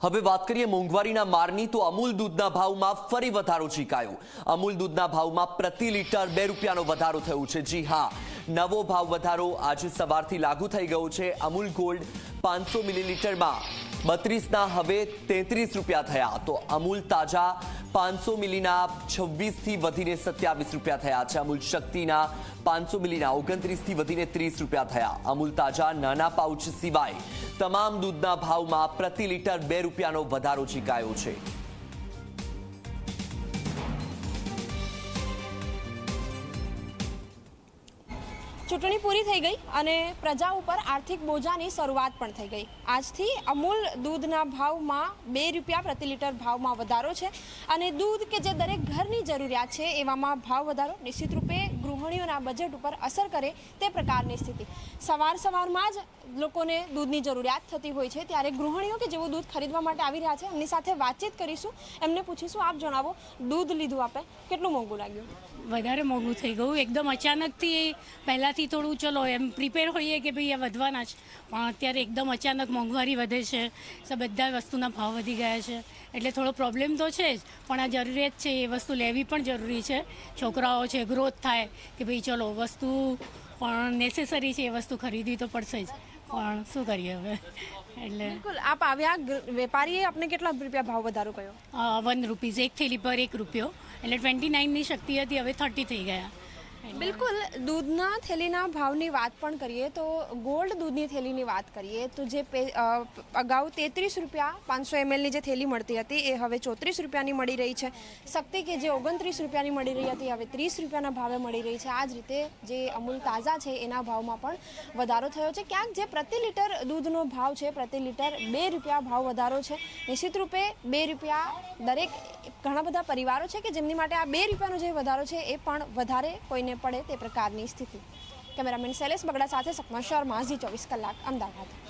હવે વાત કરીએ મોંઘવારીના મારની તો અમૂલ દૂધના ભાવમાં ફરી વધારો ઝીકાયો। અમૂલ દૂધના ભાવમાં પ્રતિ લીટર 2 રૂપિયાનો વધારો થયો છે। જી હા, નવો ભાવ વધારો આજે સવારથી લાગુ થઈ ગયો છે। અમૂલ ગોલ્ડ 500 મિલીલીટરમાં 32ના હવે 33 રૂપિયા થયા, તો અમૂલ તાજા 500 મિલીના 26 થી વધીને 27 રૂપિયા થયા છે। અમૂલ શક્તિના 500 મિલીના 29 થી વધીને 30 રૂપિયા થયા। અમૂલ તાજા નાના પાઉચ સિવાય તમામ દૂધના ભાવમાં પ્રતિ લીટર 2 રૂપિયાનો વધારો ઝીકાયો છે। ચૂંટણી પૂરી થઈ ગઈ અને પ્રજા ઉપર આર્થિક બોજાની શરૂઆત પણ થઈ ગઈ। આજથી અમૂલ દૂધના ભાવમાં 2 રૂપિયા પ્રતિ લીટર ભાવમાં વધારો છે અને દૂધ કે જે દરેક ઘરની જરૂરિયાત છે એવામાં ભાવ વધારો નિશ્ચિત રૂપે ગૃહિણીઓના બજેટ ઉપર અસર કરે તે પ્રકારની સ્થિતિ। સવારમાં જ લોકોને દૂધની જરૂરિયાત થતી હોય છે, ત્યારે ગૃહિણીઓ કે જેઓ દૂધ ખરીદવા માટે આવી રહ્યા છે એમની સાથે વાતચીત કરીશું, એમને પૂછીશું, આપ જણાવો, દૂધ લીધું આપે, કેટલું મોંઘું લાગ્યું? વધારે મોંઘું થઈ ગયું એકદમ અચાનકથી। પહેલાંથી થોડું ચલો એમ પ્રિપેર હોઈએ કે ભાઈ આ વધવાના જ, પણ અત્યારે એકદમ અચાનક મોંઘવારી વધે છે, બધા વસ્તુના ભાવ વધી ગયા છે, એટલે થોડો પ્રોબ્લેમ તો છે જ, પણ આ જરૂરિયાત છે એ વસ્તુ લેવી પણ જરૂરી છે। છોકરાઓ છે, ગ્રોથ થાય કે ભાઈ ચલો વસ્તુ પણ નેસેસરી છે, એ વસ્તુ ખરીદવી તો પડશે જ, પણ શું કરીએ હવે। એટલે બિલકુલ, આપ આવ્યા, વેપારીએ આપને કેટલા રૂપિયા ભાવ વધારો કર્યો? 1 રૂપીઝ, એક થેલી પર 1 રૂપિયો, એટલે 29ની શક્તિ હતી, હવે 30 થઈ ગયા। બિલકુલ, દૂધના થેલીના ભાવની વાત પણ કરીએ તો ગોલ્ડ દૂધની થેલીની વાત કરીએ તો જે અગાઉ 33 રૂપિયા 500 mlની જે થેલી મળતી હતી એ હવે 34 રૂપિયાની મળી રહી છે। શક્તિ કે જે 29 રૂપિયાની મળી રહી હતી હવે 30 રૂપિયાના ભાવે મળી રહી છે। આ જ રીતે જે અમૂલ તાજા છે એના ભાવમાં પણ વધારો થયો છે। ક્યાંક જે પ્રતિ લીટર દૂધનો ભાવ છે, પ્રતિ લીટર 2 રૂપિયા ભાવ વધારો છે। નિશ્ચિત રૂપે 2 રૂપિયા દરેક ઘણા બધા પરિવારો છે કે જેમની માટે આ 2 રૂપિયાનો જે વધારો છે એ પણ વધારે કોઈને પડે તે પ્રકારની સ્થિતિ। કેમેરામેન શૈલેષ બગડા સાથે સપના શર્મા, ઝી 24 કલાક, અમદાવાદ।